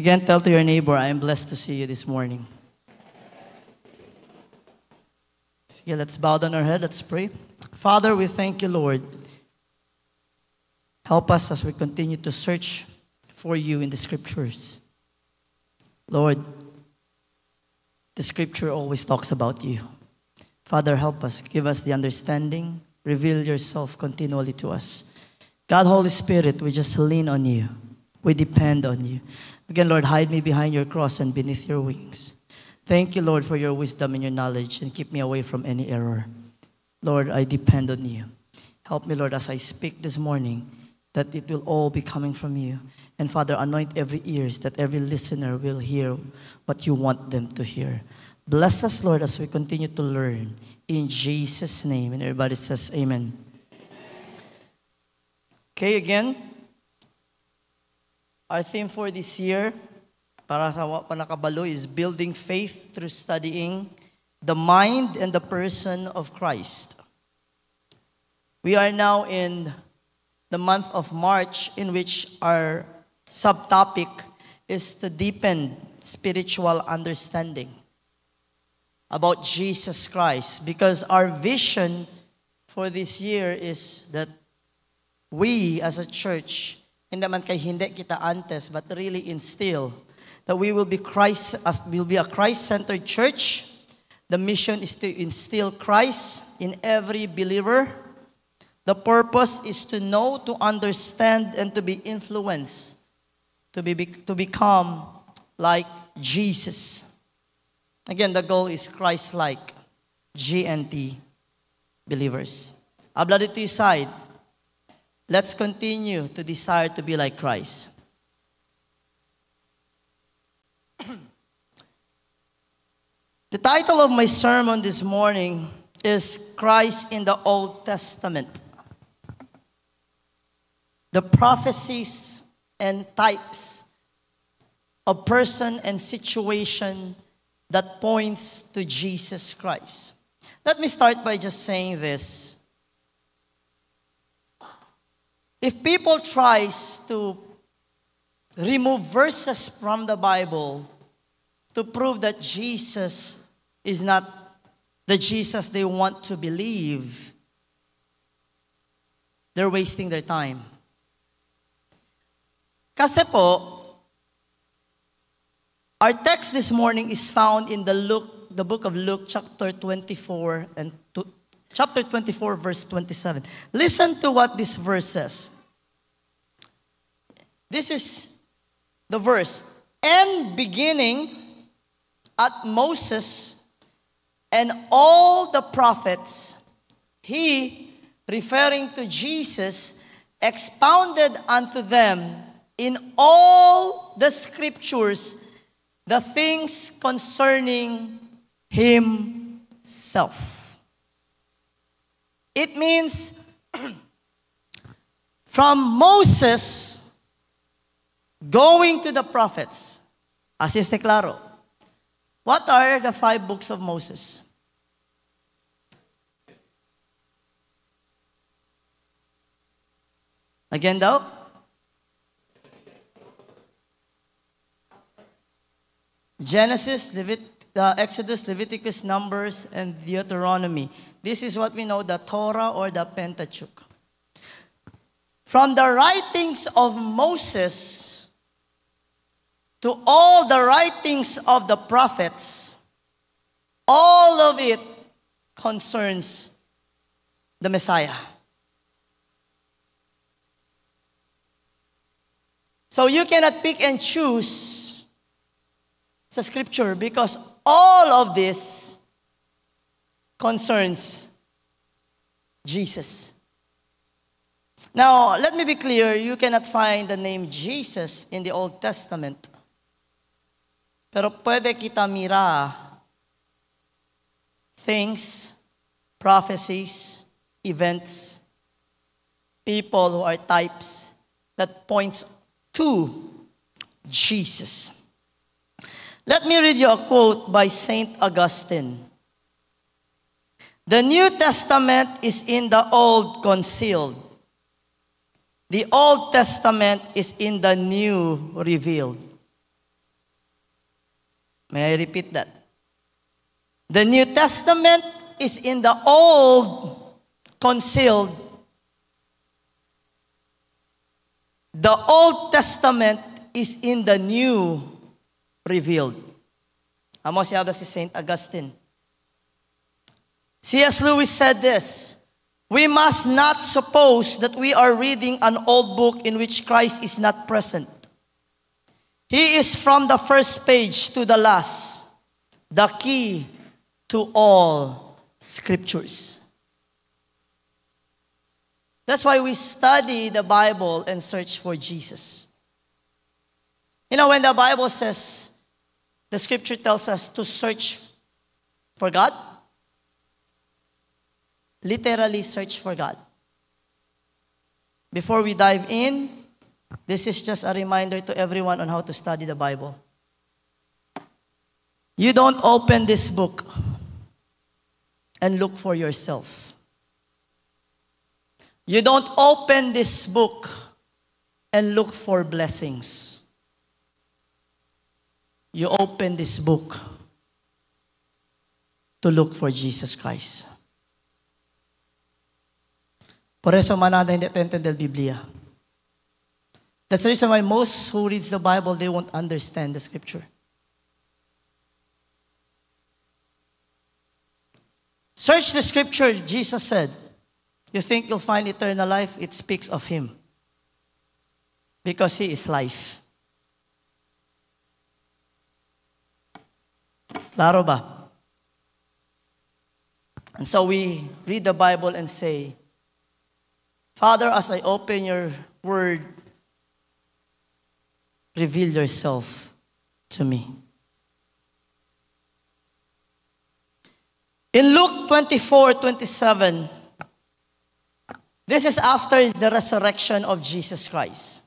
Again, tell to your neighbor, I am blessed to see you this morning. Sige, let's bow down our head. Let's pray. Father, we thank you, Lord. Help us as we continue to search for you in the scriptures. Lord, the scripture always talks about you. Father, help us. Give us the understanding. Reveal yourself continually to us. God, Holy Spirit, we just lean on you. We depend on you. Again, Lord, hide me behind your cross and beneath your wings. Thank you, Lord, for your wisdom and your knowledge, and keep me away from any error. Lord, I depend on you. Help me, Lord, as I speak this morning, that it will all be coming from you. And Father, anoint every ears, that every listener will hear what you want them to hear. Bless us, Lord, as we continue to learn. In Jesus' name. And everybody says amen. Okay, again, our theme for this year, para sa panakabalo, is building faith through studying the mind and the person of Christ. We are now in the month of March, in which our subtopic is to deepen spiritual understanding about Jesus Christ. Because our vision for this year is that we as a church, hindi man kay hindi kita antes, but really instill that we will be a Christ-centered church. The mission is to instill Christ in every believer. The purpose is to know, to understand, and to be influenced, to become like Jesus. Again, the goal is Christ-like, GNT believers. Habla dito yung side. Let's continue to desire to be like Christ. The title of my sermon this morning is Christ in the Old Testament. The prophecies and types of person and situation that points to Jesus Christ. Let me start by just saying this. If people tries to remove verses from the Bible to prove that Jesus is not the Jesus they want to believe, they're wasting their time. Kasi po, our text this morning is found in the book of Luke, chapter 24, verse 27. Listen to what this verse says. This is the verse. And beginning at Moses and all the prophets, he, referring to Jesus, expounded unto them in all the scriptures the things concerning himself. It means from Moses going to the prophets. Así está claro. What are the 5 books of Moses? Again daw? Genesis, Exodus, Leviticus, Numbers, and Deuteronomy. This is what we know, the Torah or the Pentateuch. From the writings of Moses to all the writings of the prophets, all of it concerns the Messiah. So you cannot pick and choose sa scripture because all of this concerns Jesus. Now, let me be clear, you cannot find the name Jesus in the Old Testament. Pero pwede kita mira things, prophecies, events, people who are types that points to Jesus. Let me read you a quote by Saint Augustine. The New Testament is in the Old concealed. The Old Testament is in the New revealed. May I repeat that? The New Testament is in the Old concealed. The Old Testament is in the New revealed. Amos yabda si St. Augustine. C.S. Lewis said this, we must not suppose that we are reading an old book in which Christ is not present. He is from the first page to the last, the key to all scriptures. That's why we study the Bible and search for Jesus. You know, when the Bible says, the scripture tells us to search for God, literally search for God. Before we dive in, this is just a reminder to everyone on how to study the Bible. You don't open this book and look for yourself. You don't open this book and look for blessings. You open this book to look for Jesus Christ. Por eso manada hindi entender the Biblia. That's the reason why most who reads the Bible, they won't understand the scripture. Search the scripture, Jesus said. You think you'll find eternal life? It speaks of Him. Because He is life. Klaro ba? And so we read the Bible and say, Father, as I open your word, reveal yourself to me. In Luke 24:27, this is after the resurrection of Jesus Christ.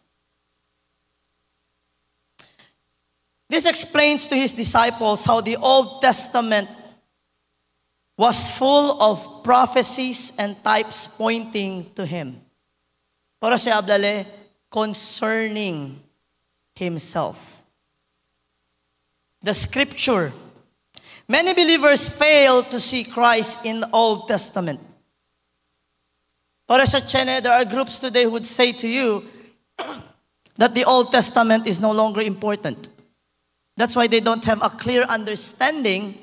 This explains to His disciples how the Old Testament was full of prophecies and types pointing to Him. Pero siya ablale concerning Himself. The scripture. Many believers fail to see Christ in the Old Testament. Pero sa Chene, there are groups today who would say to you that the Old Testament is no longer important. That's why they don't have a clear understanding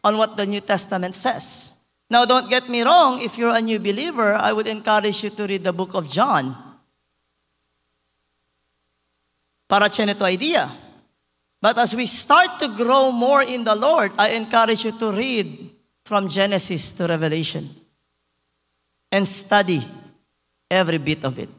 on what the New Testament says. Now, don't get me wrong. If you're a new believer, I would encourage you to read the book of John. Para check ito idea. But as we start to grow more in the Lord, I encourage you to read from Genesis to Revelation and study every bit of it.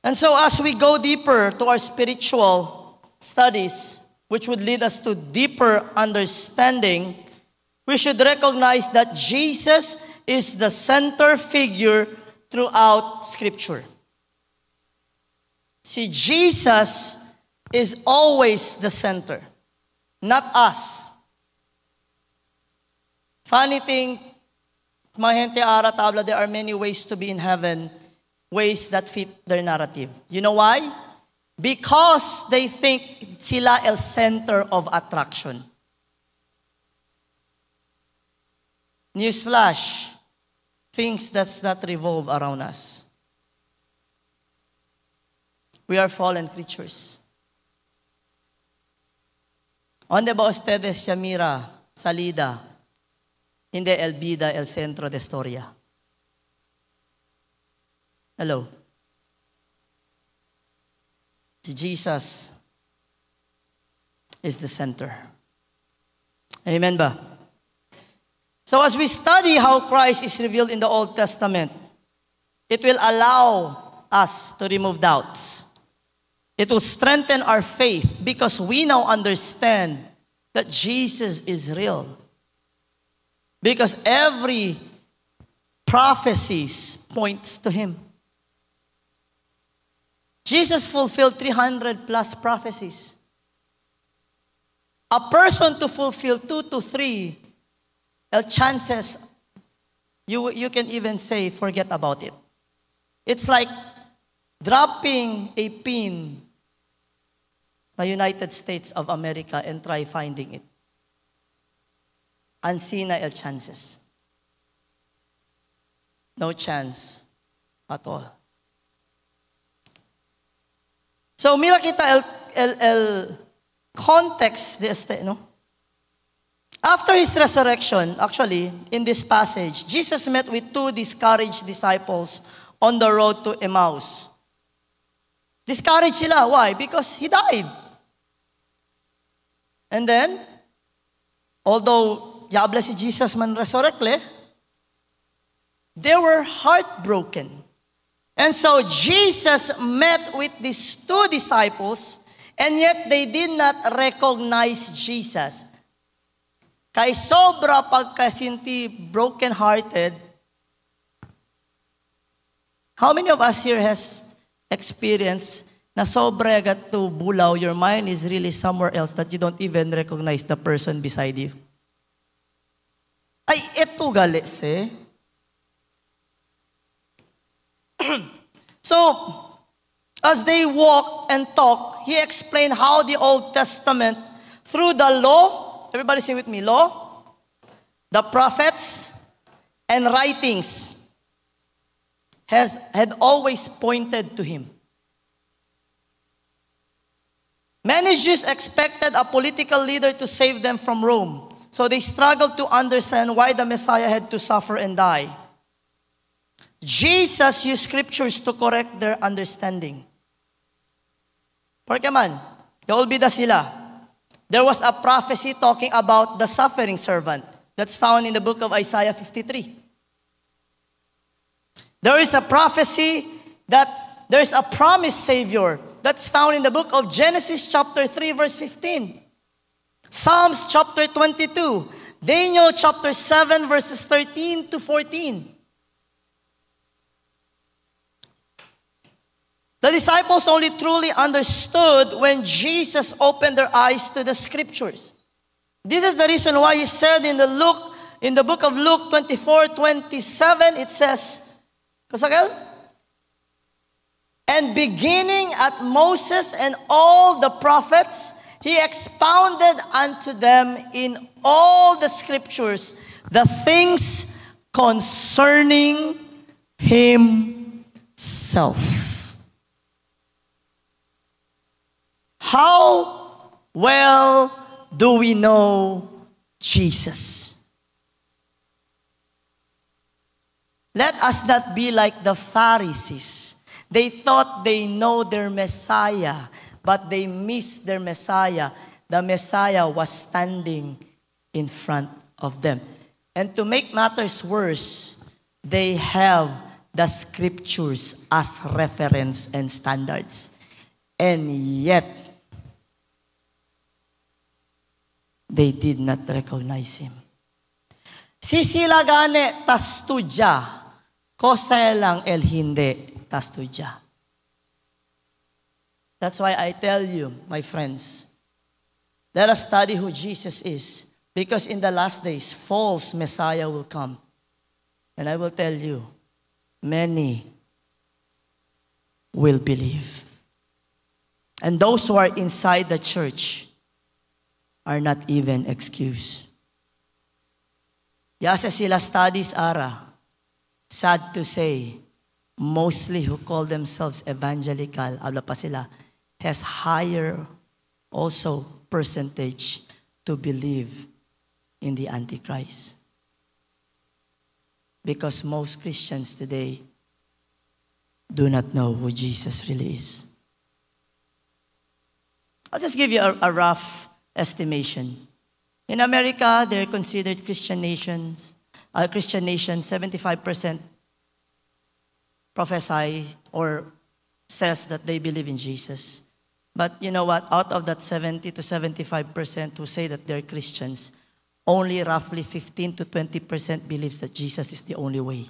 And so as we go deeper to our spiritual studies, which would lead us to deeper understanding, we should recognize that Jesus is the center figure throughout Scripture. See, Jesus is always the center, not us. Funny thing, mga gente ara tabla, there are many ways to be in heaven, ways that fit their narrative. You know why? Because they think sila el center of attraction. Newsflash, things that's not revolve around us. We are fallen creatures. Onde ba ustedes siya mira, salida, hindi el vida, el centro de historia? Hello? Jesus is the center. Amen ba? So as we study how Christ is revealed in the Old Testament, it will allow us to remove doubts. It will strengthen our faith because we now understand that Jesus is real. Because every prophecy points to Him. Jesus fulfilled 300 plus prophecies. A person to fulfill 2 to 3, chances, you can even say, forget about it. It's like dropping a pin the United States of America and try finding it. Unseen na el chances. No chance at all. So, mira kita el context de este, no? After his resurrection, actually, in this passage, Jesus met with two discouraged disciples on the road to Emmaus. Discouraged sila. Why? Because he died. And then, although yabla si Jesus man resurrectle, they were heartbroken. And so Jesus met with these two disciples, and yet they did not recognize Jesus. Kay sobra pagkasinti broken-hearted, how many of us here has experienced na sobra agad to bulaw, your mind is really somewhere else that you don't even recognize the person beside you? Ay, eto galis eh. So, as they walked and talked, he explained how the Old Testament, through the law, everybody say with me, law, the prophets, and writings had always pointed to him. Many Jews expected a political leader to save them from Rome, so they struggled to understand why the Messiah had to suffer and die. Jesus used scriptures to correct their understanding. Porque man, naulbida sila. There was a prophecy talking about the suffering servant that's found in the book of Isaiah 53. There is a prophecy that there is a promised Savior that's found in the book of Genesis chapter 3 verse 15. Psalms chapter 22. Daniel chapter 7 verses 13 to 14. The disciples only truly understood when Jesus opened their eyes to the scriptures. This is the reason why he said in the book of Luke 24:27, it says, Kasagel? And beginning at Moses and all the prophets, he expounded unto them in all the scriptures the things concerning himself. How well do we know Jesus? Let us not be like the Pharisees. They thought they know their Messiah, but they missed their Messiah. The Messiah was standing in front of them. And to make matters worse, they have the scriptures as reference and standards. And yet, they did not recognize him. Sisilagane tastudya, koselang el hindi tastudya. That's why I tell you, my friends, let us study who Jesus is. Because in the last days, false Messiah will come. And I will tell you, many will believe. And those who are inside the church are not even excused. Yasa sila studies ara, sad to say, mostly who call themselves evangelical, habla pa sila, has higher also percentage to believe in the Antichrist. Because most Christians today do not know who Jesus really is. I'll just give you a rough estimation. In America, they're considered Christian nations. Christian nation, 75% prophesy or says that they believe in Jesus. But you know what? Out of that 70 to 75% who say that they're Christians, only roughly 15 to 20% believes that Jesus is the only way.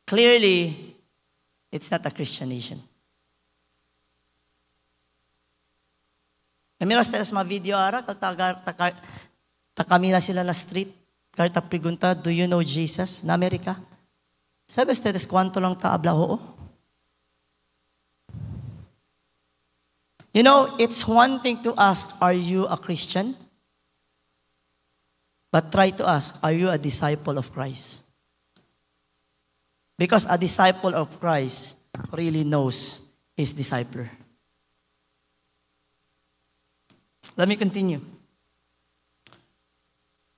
Clearly, it's not a Christian nation. Namiras tayo sa mga video ara, takamila sila na street, karta pregunta, do you know Jesus? Na Amerika? ¿Sabe ustedes cuánto lang ta habla oo? You know, it's one thing to ask, are you a Christian? But try to ask, are you a disciple of Christ? Because a disciple of Christ really knows his discipler. Let me continue.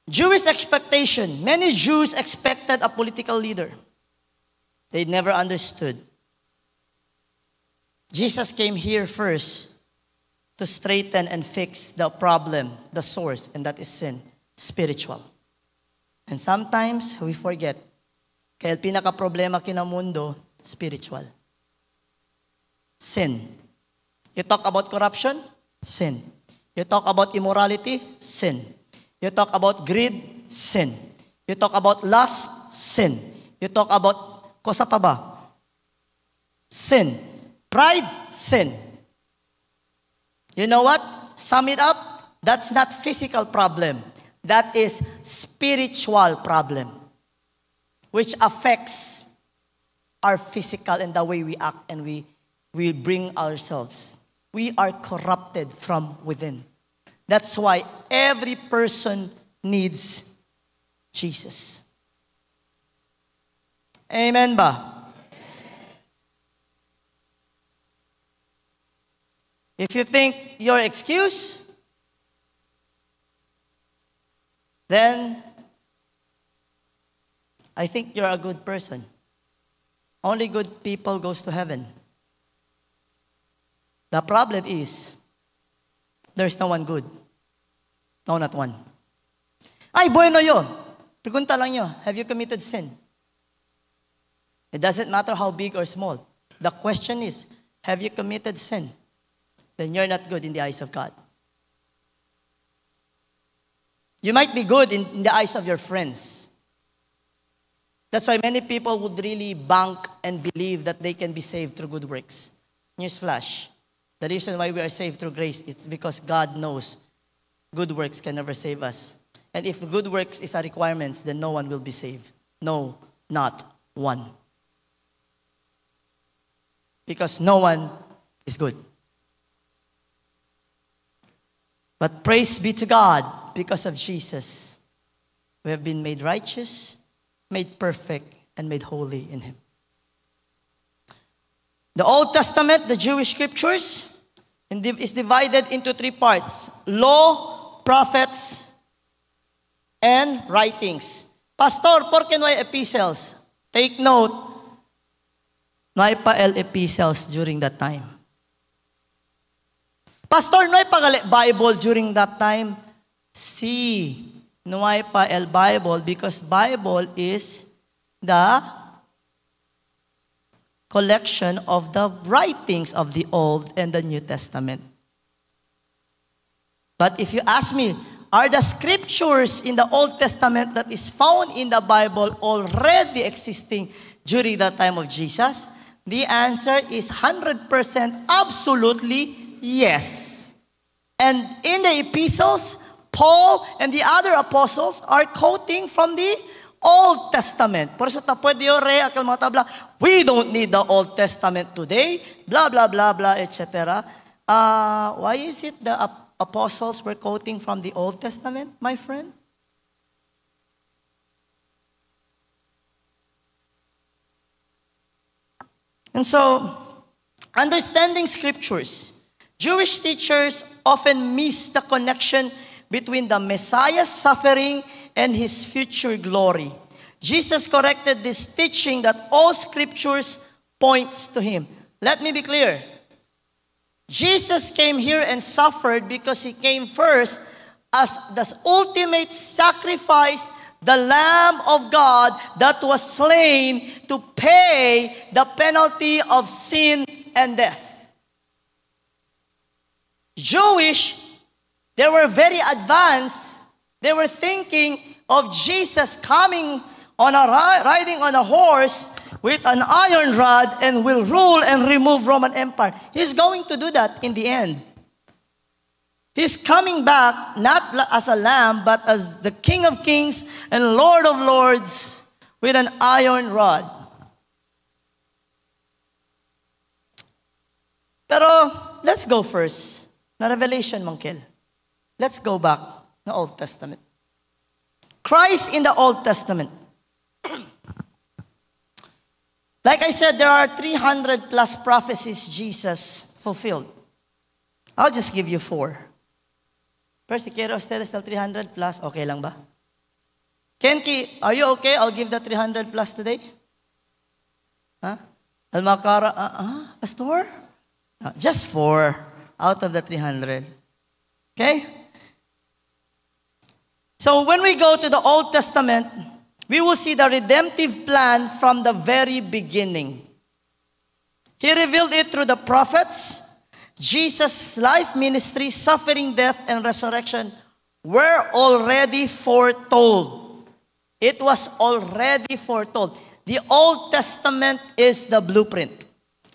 Jewish expectation. Many Jews expected a political leader. They never understood. Jesus came here first to straighten and fix the problem, the source, and that is sin, spiritual. And sometimes we forget. Kaya pinaka-problema kinamundo, spiritual. Sin. You talk about corruption, sin. You talk about immorality, sin. You talk about greed, sin. You talk about lust, sin. You talk about, kosa pa ba? Sin. Pride, sin. You know what? Sum it up, that's not physical problem. That is spiritual problem, which affects our physical and the way we act and we bring ourselves. We are corrupted from within. That's why every person needs Jesus. Amen ba? If you think your excuse, then I think you're a good person. Only good people goes to heaven. The problem is, there's no one good. No, not one. Ay, bueno yun. Pregunta lang nyo, have you committed sin? It doesn't matter how big or small. The question is, have you committed sin? Then you're not good in the eyes of God. You might be good in the eyes of your friends. That's why many people would really bank and believe that they can be saved through good works. Newsflash. The reason why we are saved through grace is because God knows good works can never save us. And if good works is a requirement, then no one will be saved. No, not one. Because no one is good. But praise be to God, because of Jesus, we have been made righteous, made perfect, and made holy in Him. The Old Testament, the Jewish scriptures, is divided into three parts: law, prophets, and writings. Pastor, ¿por qué no hay epistles? Take note, no hay pa el epistles during that time. Pastor, no hay pa Bible during that time? Sí, no hay pa el Bible because Bible is the collection of the writings of the Old and the New Testament. But if you ask me, are the scriptures in the Old Testament that is found in the Bible already existing during the time of Jesus? The answer is 100% absolutely yes. And in the epistles, Paul and the other apostles are quoting from the Old Testament. Por eso ta pwede yung akal mga tabla, we don't need the Old Testament today, blah, blah, blah, blah, etc. Why is it the apostles were quoting from the Old Testament, my friend? And so, understanding scriptures, Jewish teachers often miss the connection between the Messiah's suffering and His future glory. Jesus corrected this teaching that all scriptures points to Him. Let me be clear. Jesus came here and suffered because He came first as the ultimate sacrifice, the Lamb of God that was slain to pay the penalty of sin and death. Jewish, they were very advanced. They were thinking of Jesus coming on riding on a horse with an iron rod and will rule and remove Roman Empire. He's going to do that in the end. He's coming back not as a lamb, but as the King of Kings and Lord of Lords with an iron rod. Pero, let's go first. Na Revelation, Mangkel. Let's go back na Old Testament. Christ in the Old Testament. Like I said, there are 300 plus prophecies Jesus fulfilled. I'll just give you 4. Pero si quiero ustedes del 300 plus, okay lang ba? Kenki, are you okay? I'll give the 300 plus today. Huh? Al-Makara, Pastor? No, just 4 out of the 300. Okay? So when we go to the Old Testament, we will see the redemptive plan from the very beginning. He revealed it through the prophets. Jesus' life, ministry, suffering, death, and resurrection were already foretold. It was already foretold. The Old Testament is the blueprint.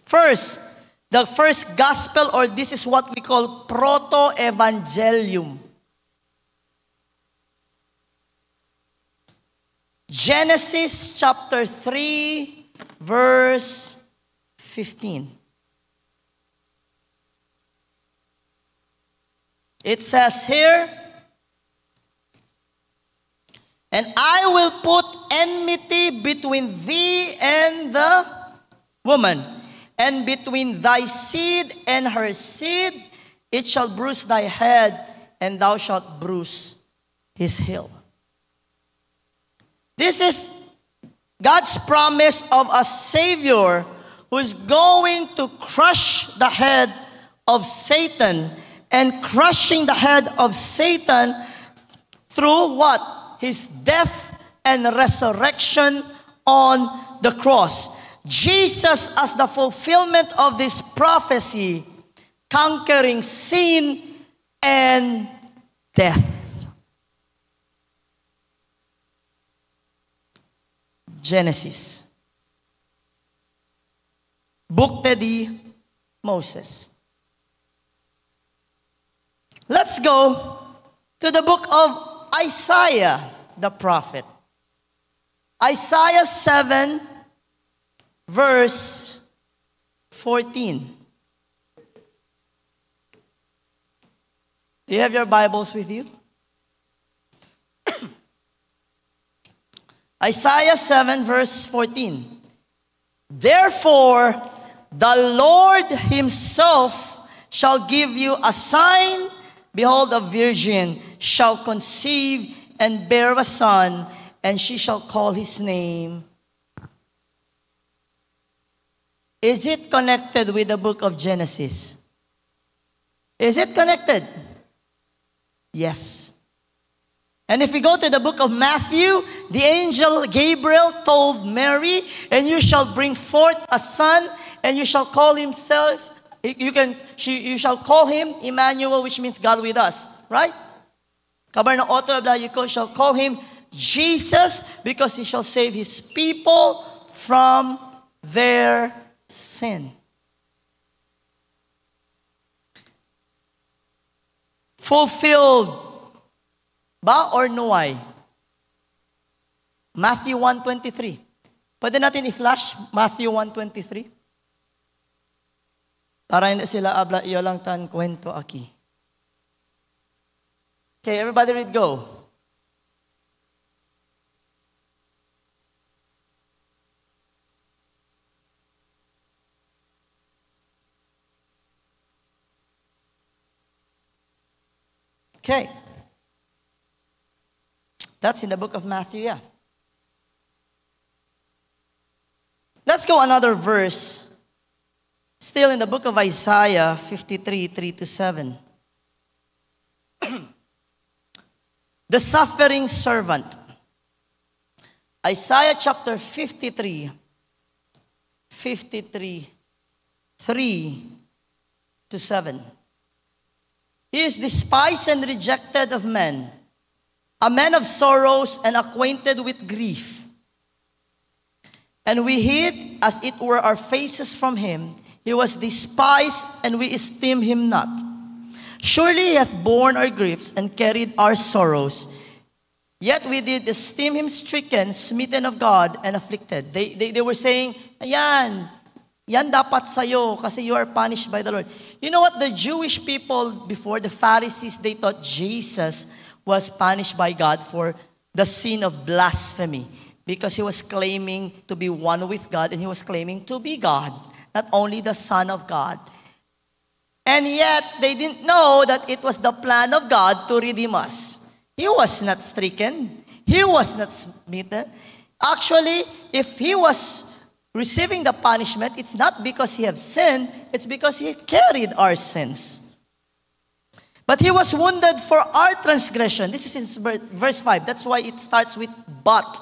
First, the first gospel, or this is what we call proto-evangelium. Genesis chapter 3, verse 15. It says here, and I will put enmity between thee and the woman, and between thy seed and her seed. It shall bruise thy head, and thou shalt bruise his heel. This is God's promise of a Savior who is going to crush the head of Satan, and crushing the head of Satan through what? His death and resurrection on the cross. Jesus, as the fulfillment of this prophecy, conquering sin and death. Genesis. Bukte di Moses. Let's go to the book of Isaiah, the prophet. Isaiah 7, verse 14. Do you have your Bibles with you? Isaiah 7, verse 14. Therefore, the Lord himself shall give you a sign. Behold, a virgin shall conceive and bear a son, and she shall call his name. Is it connected with the book of Genesis? Is it connected? Yes. And if we go to the book of Matthew, the angel Gabriel told Mary, and you shall bring forth a son, and you shall call himself, you shall call him Emmanuel, which means God with us. Right? Kabar na author of Laiko shall call him Jesus, because he shall save his people from their sin. Fulfilled ba or nuay? Matthew 1:23. Pwede natin i-flash Matthew 1:23? Para hindi sila abla iyo lang tan kwento aki. Okay, everybody read, go. Okay. That's in the book of Matthew, yeah. Let's go another verse. Still in the book of Isaiah 53, 3-7. The suffering servant. Isaiah chapter 53, 3-7. He is despised and rejected of men, a man of sorrows and acquainted with grief. And we hid, as it were, our faces from him. He was despised, and we esteemed him not. Surely he hath borne our griefs and carried our sorrows. Yet we did esteem him stricken, smitten of God, and afflicted. They were saying, ayan, Yan dapat sa'yo kasi you are punished by the Lord. You know what? The Jewish people before, the Pharisees, they thought Jesus was punished by God for the sin of blasphemy because he was claiming to be one with God and he was claiming to be God, not only the Son of God. And yet, they didn't know that it was the plan of God to redeem us. He was not stricken. He was not smitten. Actually, if he was receiving the punishment, it's not because he has sinned, it's because he carried our sins. But he was wounded for our transgression. This is in verse 5. That's why it starts with but.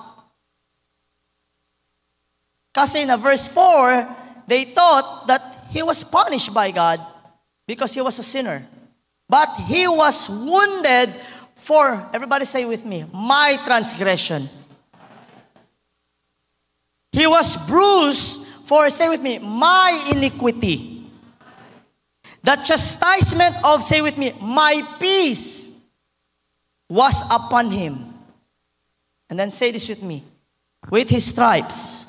Kasi in verse 4, they thought that he was punished by God because he was a sinner. But he was wounded for, everybody say with me, my transgression. He was bruised for, say with me, my iniquity. The chastisement of, say with me, my peace was upon him. And then say this with me. With his stripes,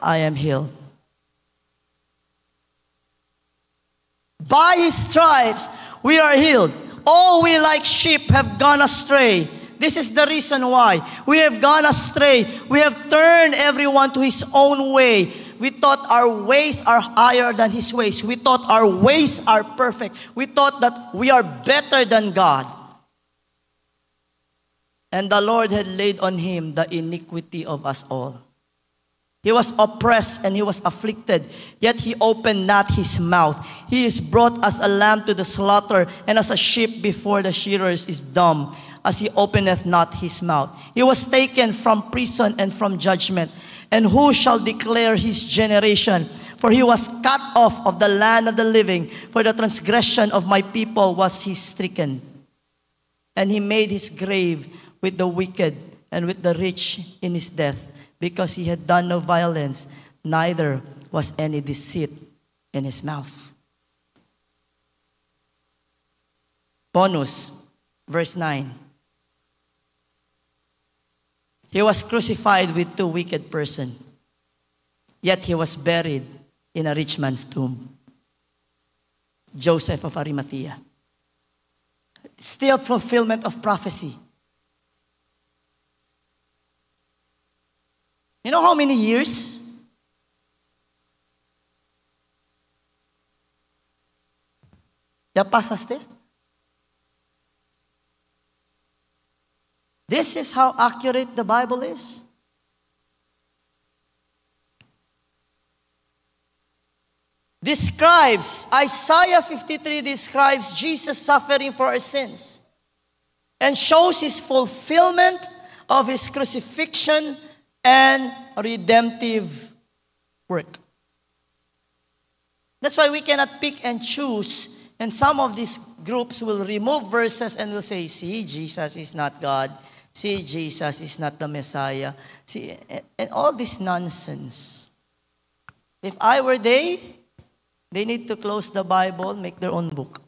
I am healed. By his stripes, we are healed. All we like sheep have gone astray. This is the reason why. We have gone astray. We have turned everyone to his own way. We thought our ways are higher than his ways. We thought our ways are perfect. We thought that we are better than God. And the Lord had laid on him the iniquity of us all. He was oppressed and he was afflicted, yet he opened not his mouth. He is brought as a lamb to the slaughter, and as a sheep before the shearers is dumb, as he openeth not his mouth. He was taken from prison and from judgment. And who shall declare his generation? For he was cut off of the land of the living. For the transgression of my people was he stricken. And he made his grave with the wicked and with the rich in his death, because he had done no violence, neither was any deceit in his mouth. Bonus, verse 9. He was crucified with two wicked persons, yet he was buried in a rich man's tomb. Joseph of Arimathea. Still fulfillment of prophecy. You know how many years? Ya pasaste? This is how accurate the Bible is. Describes, Isaiah 53 describes Jesus suffering for our sins and shows his fulfillment of his crucifixion and redemptive work. That's why we cannot pick and choose, and some of these groups will remove verses and will say, see, Jesus is not God. See, Jesus is not the Messiah. See, and all this nonsense. If I were they need to close the Bible, make their own book.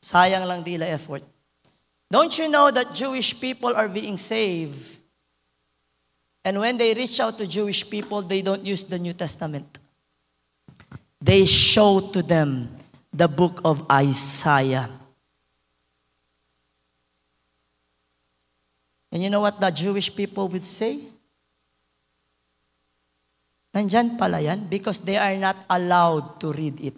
Sayang lang dila effort. Don't you know that Jewish people are being saved? And when they reach out to Jewish people, they don't use the New Testament. They show to them the book of Isaiah. And you know what the Jewish people would say? Nandyan pala yan because they are not allowed to read it.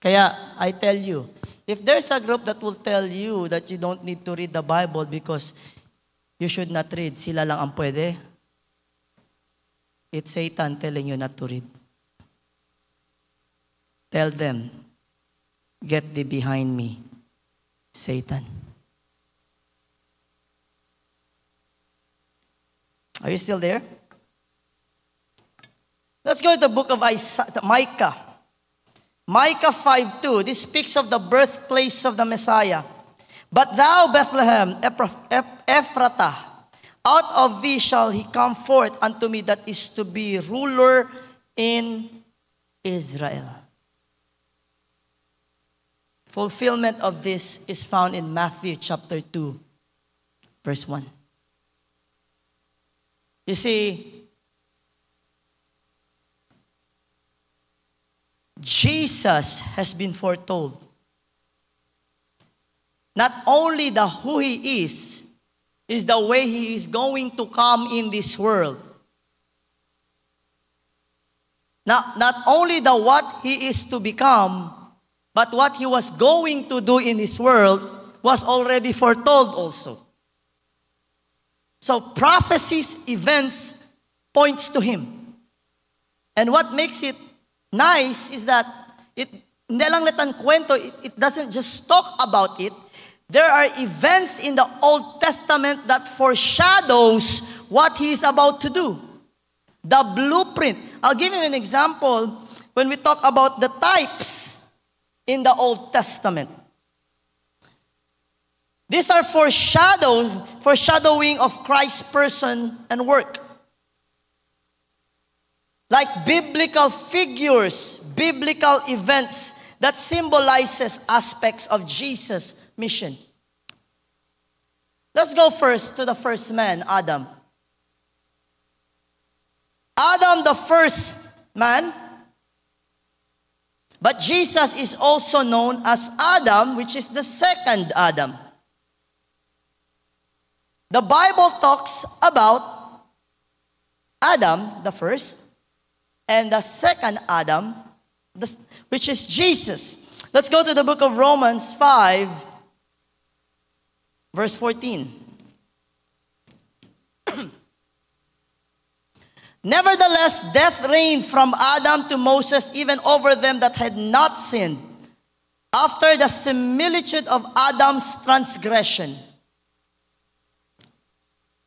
Kaya, I tell you, if there's a group that will tell you that you don't need to read the Bible because you should not read, sila lang ang pwede, it's Satan telling you not to read. Tell them, get thee behind me, Satan. Are you still there? Let's go to the book of Micah. Micah 5:2. This speaks of the birthplace of the Messiah. But thou, Bethlehem, Ephratah, out of thee shall he come forth unto me that is to be ruler in Israel. Fulfillment of this is found in Matthew chapter 2, verse 1. You see, Jesus has been foretold. Not only the who He is the way He is going to come in this world. Not only the what He is to become, but what He was going to do in this world was already foretold also. So prophecies, events, points to Him. And what makes it nice is that hindi lang natin kwento, it doesn't just talk about it. There are events in the Old Testament that foreshadows what He is about to do. The blueprint. I'll give you an example when we talk about the types in the Old Testament. These are foreshadowing of Christ's person and work. Like biblical figures, biblical events that symbolizes aspects of Jesus' mission. Let's go first to the first man, Adam. Adam, the first man, but Jesus is also known as Adam, which is the second Adam. The Bible talks about Adam, the first, and the second Adam, which is Jesus. Let's go to the book of Romans 5, verse 14. Nevertheless, death reigned from Adam to Moses, even over them that had not sinned, after the similitude of Adam's transgression.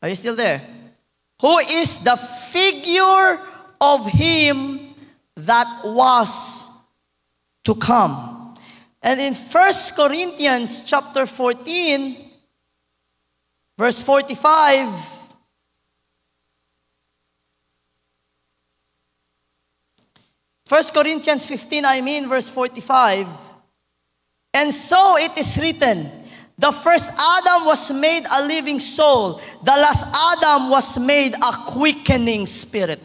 Are you still there? Who is the figure of Him that was to come. And in 1 Corinthians chapter 14, verse 45, First Corinthians 15, verse 45. And so it is written, the first Adam was made a living soul. The last Adam was made a quickening spirit.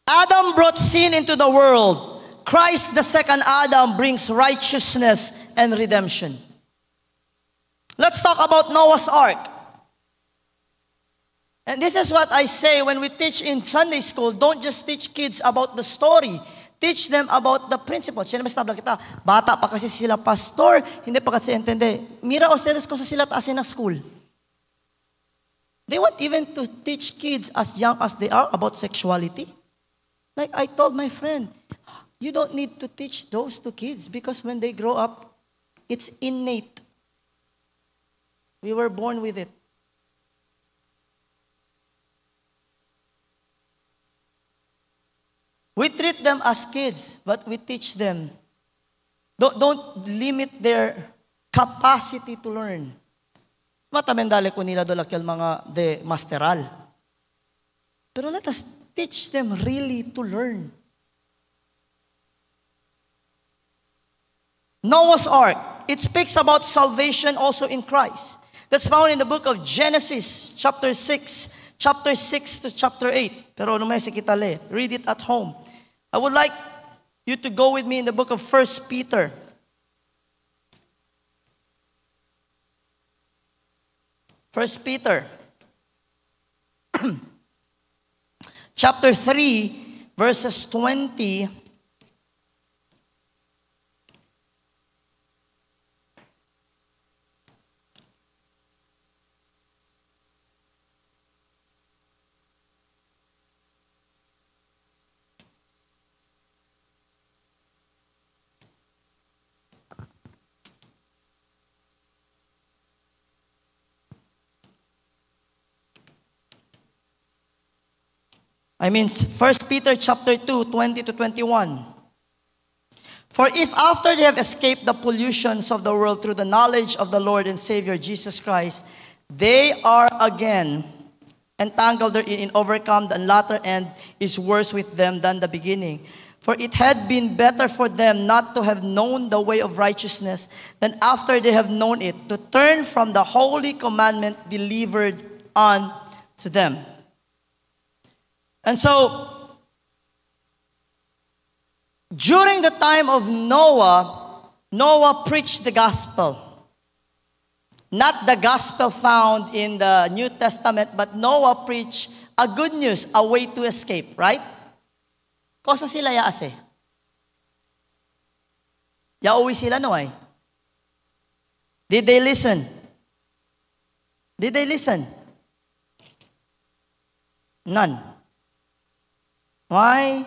Adam brought sin into the world. Christ, the second Adam, brings righteousness and redemption. Let's talk about Noah's Ark. And this is what I say when we teach in Sunday school. Don't just teach kids about the story. Teach them about the principles. Sino mas tabla kita? Bata pa kasi sila, pastor. Hindi pa kasi entende. Mira ustedes kung sa sila taasin na school. They want even to teach kids as young as they are about sexuality. Like I told my friend, you don't need to teach those to kids because when they grow up, it's innate. We were born with it. We treat them as kids, but we teach them. Don't limit their capacity to learn. Matamendale ko nila do lakel mga de masteral. Pero let us teach them really to learn. Noah's Ark, it speaks about salvation also in Christ. That's found in the book of Genesis, chapter 6 to chapter 8. Pero no may sikitale. Read it at home. I would like you to go with me in the book of 1 Peter. First Peter. Chapter 3, verses 20. I mean, 1 Peter chapter 2, 20 to 21. For if after they have escaped the pollutions of the world through the knowledge of the Lord and Savior Jesus Christ, they are again entangled therein and overcome, the latter end is worse with them than the beginning. For it had been better for them not to have known the way of righteousness than after they have known it, to turn from the holy commandment delivered unto them. And so, during the time of Noah, Noah preached the gospel. Not the gospel found in the New Testament, but Noah preached a good news, a way to escape, right? Kosa sila yaase. Yauwi sila no ay. Did they listen? Did they listen? None. Why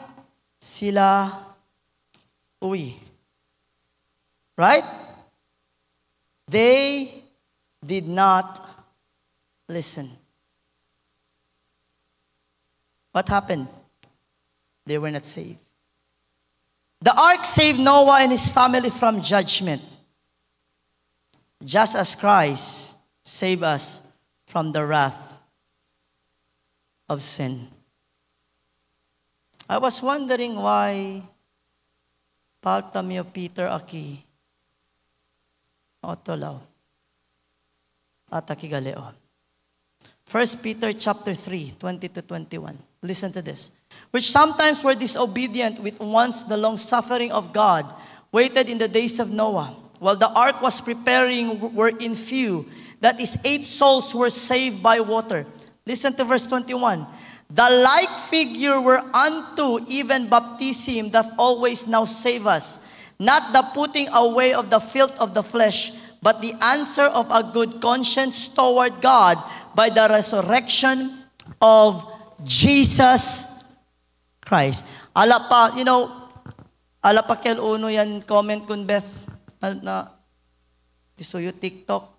sila uwi? Right? They did not listen. What happened? They were not saved. The ark saved Noah and his family from judgment, just as Christ saved us from the wrath of sin. I was wondering why Bartholomew Peter Aki Otolaw at Aki Galeo. 1 Peter chapter 3, 20 to 21. Listen to this. Which sometimes were disobedient, with once the long suffering of God waited in the days of Noah, while the ark was preparing, were in few, that is 8 souls were saved by water. Listen to verse 21. The like figure were unto even baptism doth always now save us, not the putting away of the filth of the flesh, but the answer of a good conscience toward God by the resurrection of Jesus Christ. Ala pa, ala pa kel uno yan comment kun Beth na so you TikTok.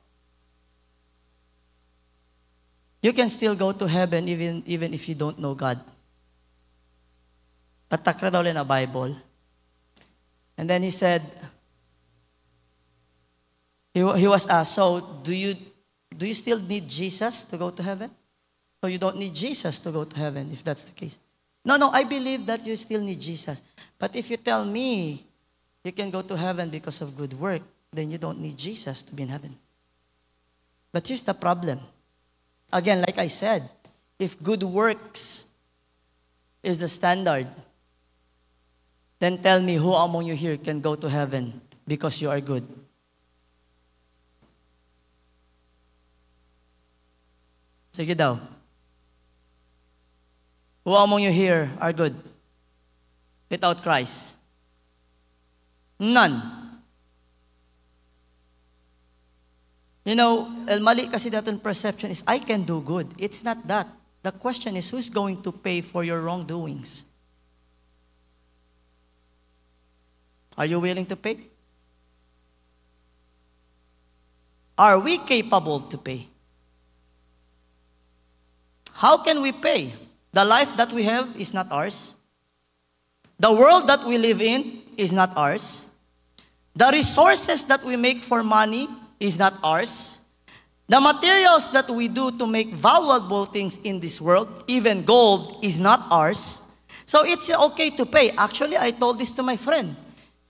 You can still go to heaven even if you don't know God. Patakra daw na Bible. And then he said, he was asked, so do you still need Jesus to go to heaven? So you don't need Jesus to go to heaven if that's the case. No, I believe that you still need Jesus. But if you tell me you can go to heaven because of good work, then you don't need Jesus to be in heaven. But here's the problem. Again, like I said, if good works is the standard, then tell me who among you here can go to heaven because you are good. Sige daw. Who among you here are good without Christ? None. Mali kasi daton perception is, I can do good. It's not that. The question is, who's going to pay for your wrongdoings? Are you willing to pay? Are we capable to pay? How can we pay? The life that we have is not ours. The world that we live in is not ours. The resources that we make for money is not ours. The materials that we do to make valuable things in this world, even gold, is not ours. So it's okay to pay. Actually, I told this to my friend.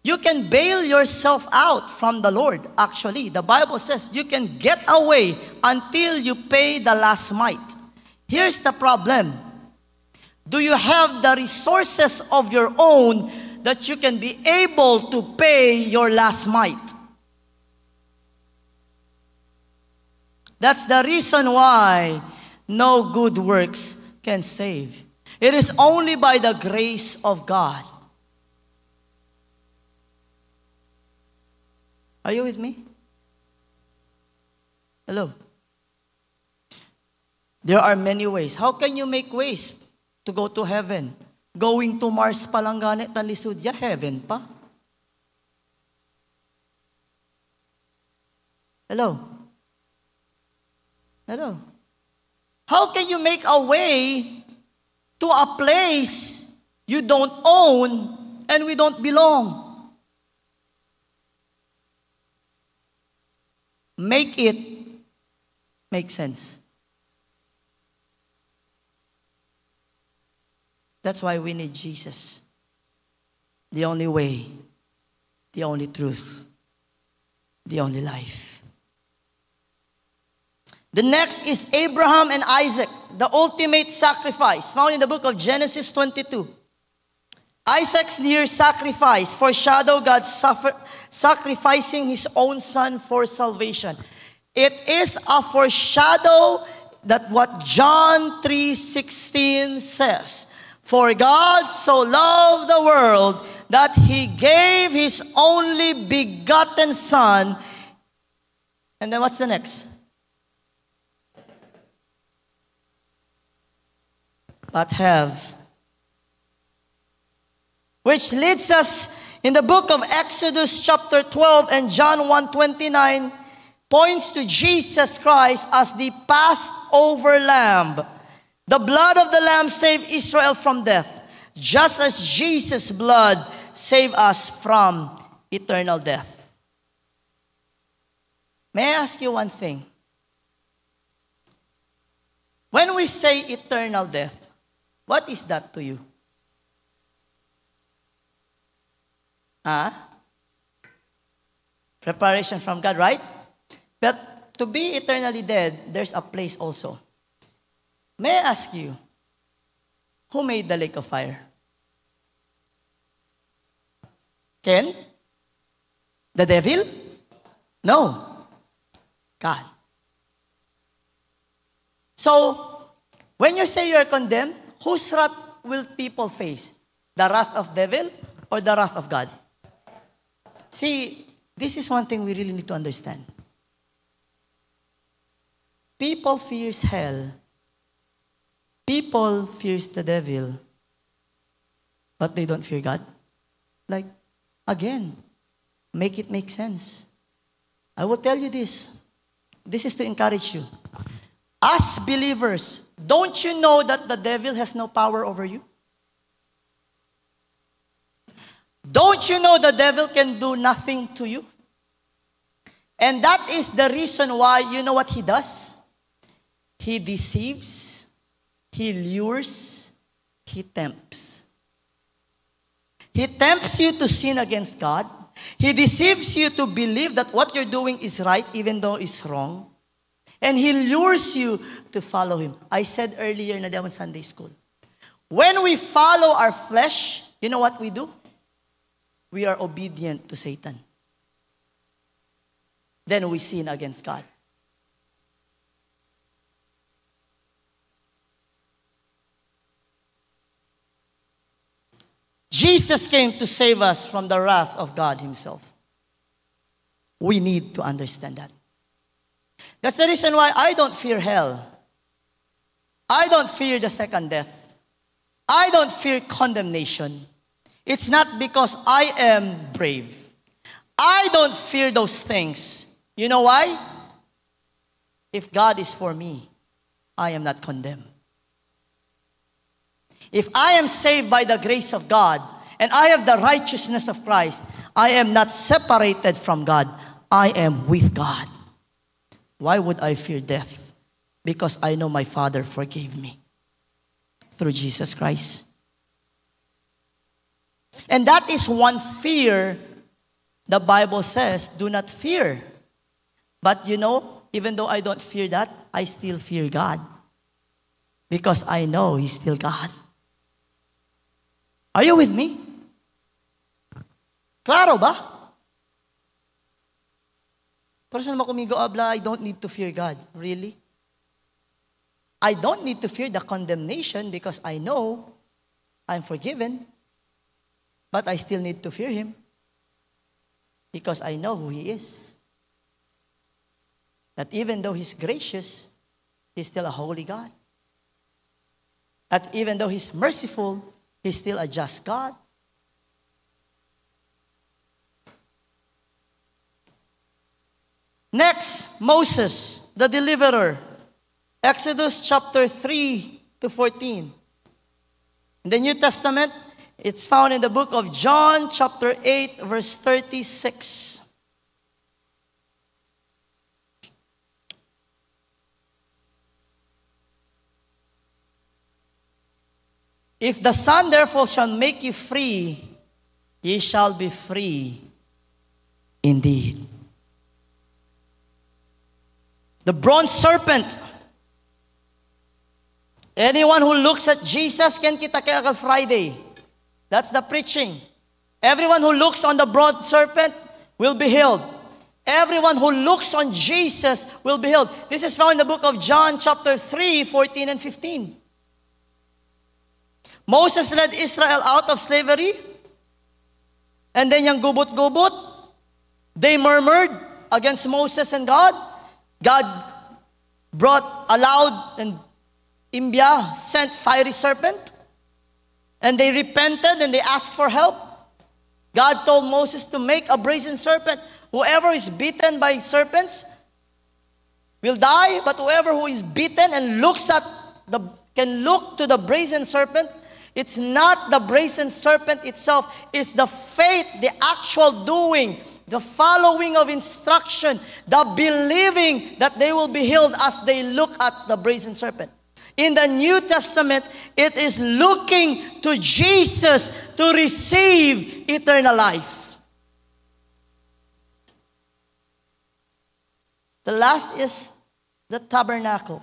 You can bail yourself out from the Lord. Actually, the Bible says you can get away until you pay the last mite. Here's the problem. Do you have the resources of your own that you can be able to pay your last mite? That's the reason why no good works can save. It is only by the grace of God. Are you with me? Hello? There are many ways. How can you make ways to go to heaven? Going to Mars pa lang ganit ang lisod ya, heaven pa. Hello? Hello? How can you make a way to a place you don't own and we don't belong? Make it make sense. That's why we need Jesus. the only way, the only truth, the only life. The next is Abraham and Isaac, the ultimate sacrifice, found in the book of Genesis 22. Isaac's near sacrifice foreshadowed God sacrificing his own son for salvation. It is a foreshadow that what John 3:16 says. For God so loved the world that he gave his only begotten son. And then what's the next? But have. Which leads us in the book of Exodus chapter 12 and John 1:29 points to Jesus Christ as the Passover lamb. The blood of the lamb saved Israel from death, just as Jesus' blood saved us from eternal death. May I ask you one thing? When we say eternal death, what is that to you? Preparation from God, right? But to be eternally dead, there's a place also. May I ask you, who made the lake of fire? Ken? The devil? No. God. So, when you say you're condemned, whose wrath will people face? The wrath of devil or the wrath of God? See, this is one thing we really need to understand. People fears hell. People fears the devil. But they don't fear God. Like, again, make it make sense. I will tell you this. This is to encourage you. As believers, don't you know that the devil has no power over you? Don't you know the devil can do nothing to you? And that is the reason why, you know what he does? He deceives, he lures, he tempts. He tempts you to sin against God. He deceives you to believe that what you're doing is right even though it's wrong. And he lures you to follow him. I said earlier in Sunday school, when we follow our flesh, you know what we do? We are obedient to Satan. Then we sin against God. Jesus came to save us from the wrath of God himself. We need to understand that. That's the reason why I don't fear hell. I don't fear the second death. I don't fear condemnation. It's not because I am brave. I don't fear those things. You know why? If God is for me, I am not condemned. If I am saved by the grace of God and I have the righteousness of Christ, I am not separated from God. I am with God. Why would I fear death? Because I know my Father forgave me through Jesus Christ. And that is one fear the Bible says, do not fear. But you know, even though I don't fear that, I still fear God. Because I know He's still God. Are you with me? Claro ba? Pero saan makumigo abla, I don't need to fear God. Really? I don't need to fear the condemnation because I know I'm forgiven. But I still need to fear Him because I know who He is. That even though He's gracious, He's still a holy God. That even though He's merciful, He's still a just God. Next, Moses, the deliverer. Exodus chapter 3 to 14. In the New Testament, it's found in the book of John chapter 8 verse 36. If the Son therefore shall make you free, ye shall be free indeed. The bronze serpent. Anyone who looks at Jesus can kita kaya Friday. That's the preaching. Everyone who looks on the bronze serpent will be healed. Everyone who looks on Jesus will be healed. This is found in the book of John chapter 3, 14 and 15. Moses led Israel out of slavery. And then yung gubot-gubot, they murmured against Moses and God. God allowed, and Imbia sent fiery serpent. And they repented and they asked for help. God told Moses to make a brazen serpent. Whoever is bitten by serpents will die, but whoever who is bitten and can look to the brazen serpent, it's not the brazen serpent itself, it's the faith, the actual doing, the following of instruction, the believing that they will be healed as they look at the brazen serpent. In the New Testament, it is looking to Jesus to receive eternal life. The last is the tabernacle.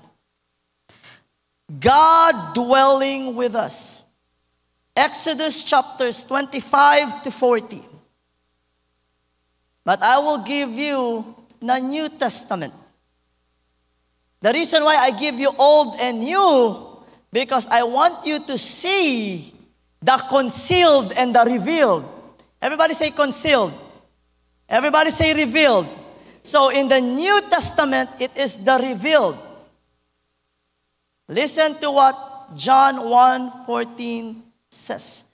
God dwelling with us. Exodus chapters 25 to 40. But I will give you the New Testament. The reason why I give you old and new, because I want you to see the concealed and the revealed. Everybody say concealed. Everybody say revealed. So in the New Testament, it is the revealed. Listen to what John 1:14 says.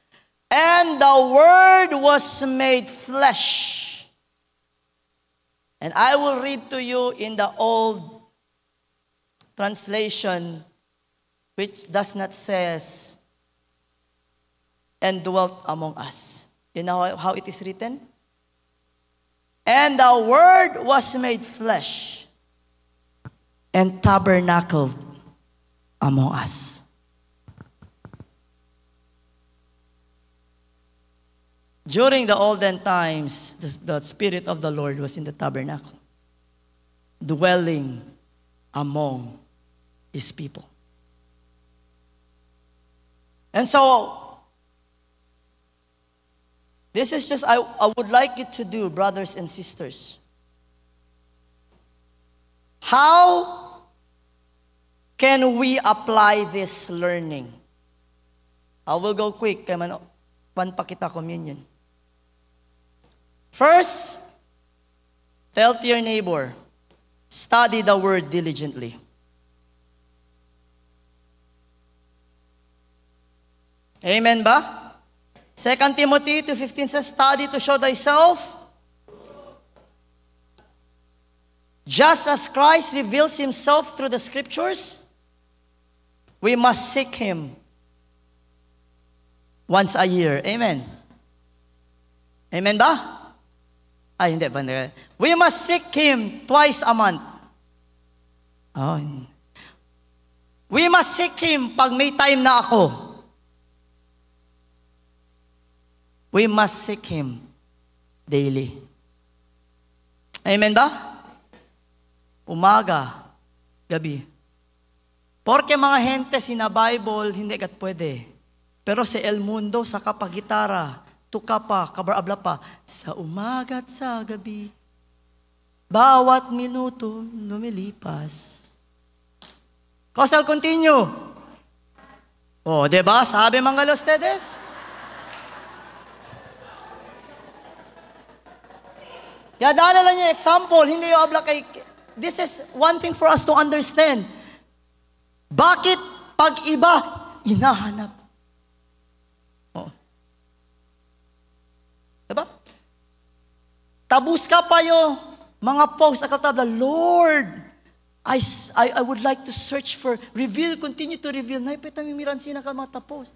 And the Word was made flesh. And I will read to you in the old translation, which does not says, and dwelt among us. You know how it is written? And the Word was made flesh and tabernacled among us. During the olden times, the Spirit of the Lord was in the tabernacle, dwelling among His people. And so, this is just, I would like you to do, brothers and sisters. How can we apply this learning? I will go quick. Kaya man, panpakita communion. First, tell to your neighbor, study the Word diligently. Amen ba? 2 Timothy 2:15 says, study to show thyself. Just as Christ reveals Himself through the Scriptures, we must seek Him once a year. Amen. Amen ba? Ay, hindi. We must seek Him twice a month. Oh. We must seek Him pag may time na ako. We must seek Him daily. Amen ba? Umaga, gabi. Porque mga hente sina Bible, hindi kat pwede. Pero sa El Mundo, sa kapagitara, tuka pa, kabarabla pa, sa umaga at sa gabi, bawat minuto lumilipas. Causal continue. Oh, diba? Sabi mga ustedes? Kaya dala lang yung example, hindi yung abla kay... This is one thing for us to understand. Bakit pag iba, inahanap? Oh. Diba? Tabus ka pa yung mga post at katabla, Lord, I would like to search for, reveal, continue to reveal. Naipetamiran sina ka mga tapos.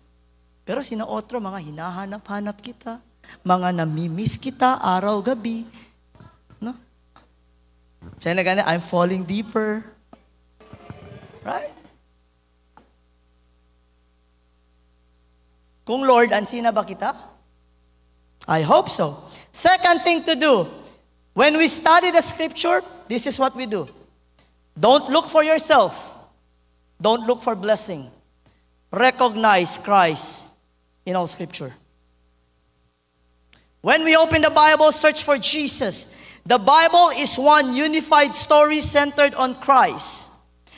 Pero sina otro, mga hinahanap-hanap kita, mga namimiss kita, araw-gabi. No? Siya na gani, I'm falling deeper. Right? Kung Lord, ansina ba kita? I hope so. Second thing to do, when we study the scripture, this is what we do. Don't look for yourself. Don't look for blessing. Recognize Christ in all scripture. When we open the Bible, search for Jesus. The Bible is one unified story centered on Christ.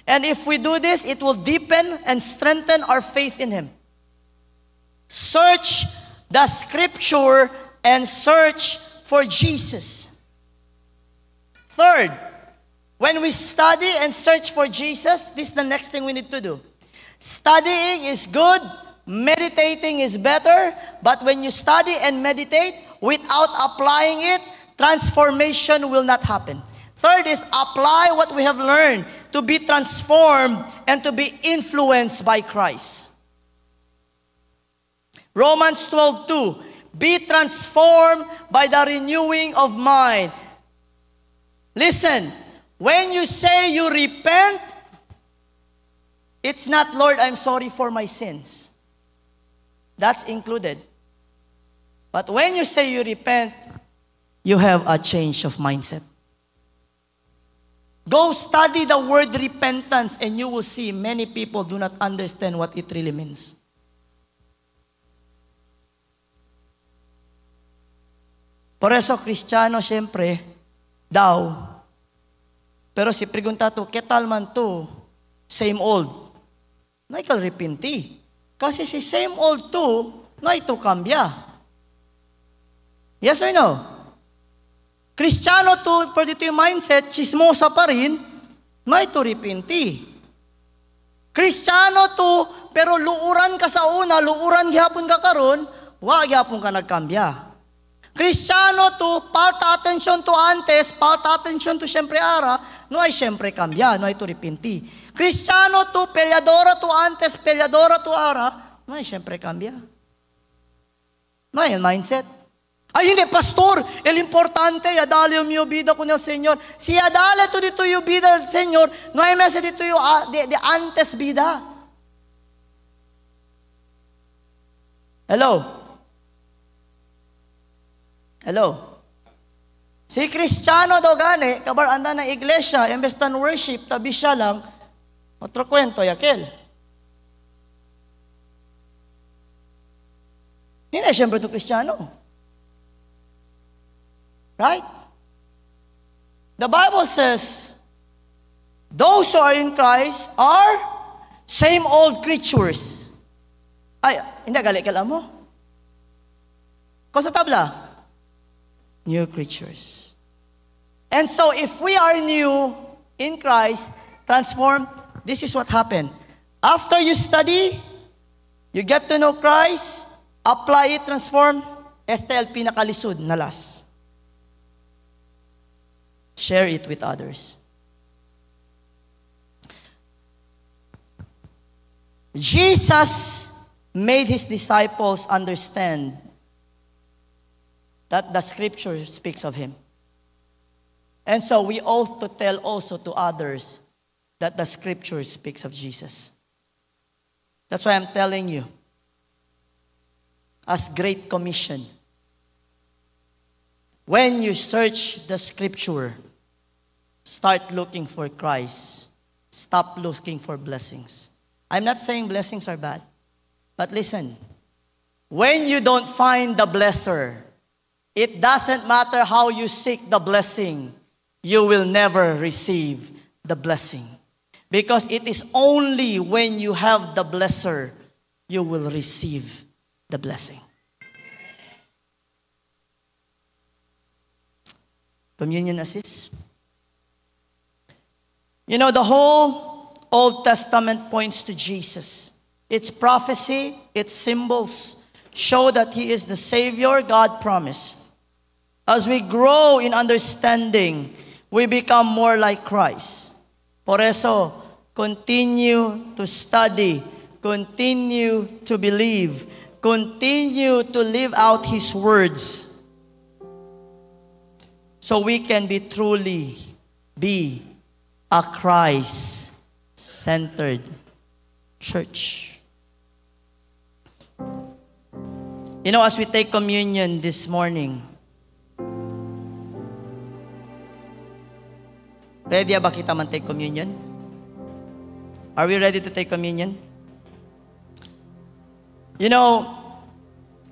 And if we do this, it will deepen and strengthen our faith in Him. Search the scripture and search for Jesus. Third, when we study and search for Jesus, this is the next thing we need to do. Studying is good, meditating is better, but when you study and meditate without applying it, transformation will not happen. Third is apply what we have learned to be transformed and to be influenced by Christ. Romans 12:2, be transformed by the renewing of mind. Listen, when you say you repent, it's not, Lord, I'm sorry for my sins. That's included. But when you say you repent, you have a change of mindset. Go study the word repentance and you will see many people do not understand what it really means. Por eso, Kristiyano, siyempre, daw. Pero si pregunta to, ketal man to, same old. Michael repenti. Kasi si same old to, na ito kambya. Yes or no? Kristiyano to, pero dito yung mindset, chismosa pa rin, na ito repenti. Kristiyano to, pero luuran ka sa una, luuran gihapon ka karon, wag gihapon ka nagkambya. Kristiyano to, palta atensyon to antes, palta atensyon to siyempre ara, no ay siyempre kambya, no ay to repenti. Kristiyano to, peleadora to antes, peleadora to ara, no ay siyempre kambya. No ay mindset. Ay hindi, pastor, el importante, adale yung mio vida con el Señor. Si adale to dito yung vida del Señor, no ay mesa dito yung de antes vida. Hello? Hello? Si Kristiyano daw gani, kabar anda ng iglesia, imbes tan worship, tabi siya lang, otro kwento, yakel. Hindi, siyempre ito Kristiyano. Right? The Bible says, those who are in Christ are same old creatures. Ay, hindi, gali ka mo. Kung sa tabla, new creatures. And so if we are new in Christ, transformed, this is what happened. After you study, you get to know Christ, apply it, transform, STL pinakalisod na last. Share it with others. Jesus made His disciples understand that the scripture speaks of Him. And so we ought to tell also to others that the scripture speaks of Jesus. That's why I'm telling you, as Great Commission, when you search the scripture, start looking for Christ. Stop looking for blessings. I'm not saying blessings are bad, but listen, when you don't find the blesser, it doesn't matter how you seek the blessing, you will never receive the blessing. Because it is only when you have the blesser, you will receive the blessing. Communion assist. You know, the whole Old Testament points to Jesus. Its prophecy, its symbols show that He is the Savior God promised. As we grow in understanding, we become more like Christ. Por eso, continue to study, continue to believe, continue to live out His words, so we can be truly be a Christ-centered church. You know, as we take communion this morning, ready ba kita man take communion? Are we ready to take communion? You know,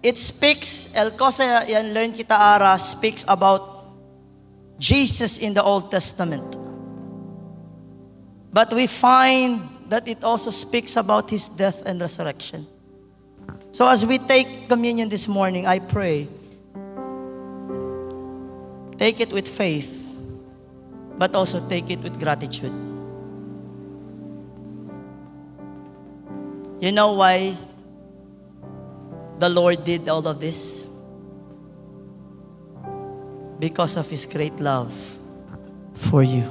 it speaks, el cosa yan learn kita ara, speaks about Jesus in the Old Testament. But we find that it also speaks about His death and resurrection. So as we take communion this morning, I pray, take it with faith, but also take it with gratitude. You know why the Lord did all of this? Because of His great love for you.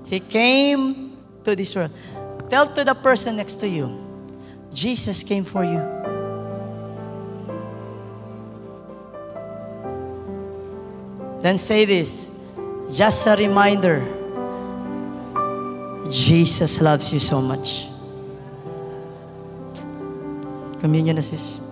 He came to this world. Tell to the person next to you, Jesus came for you. Then say this, just a reminder, Jesus loves you so much. Communion assist.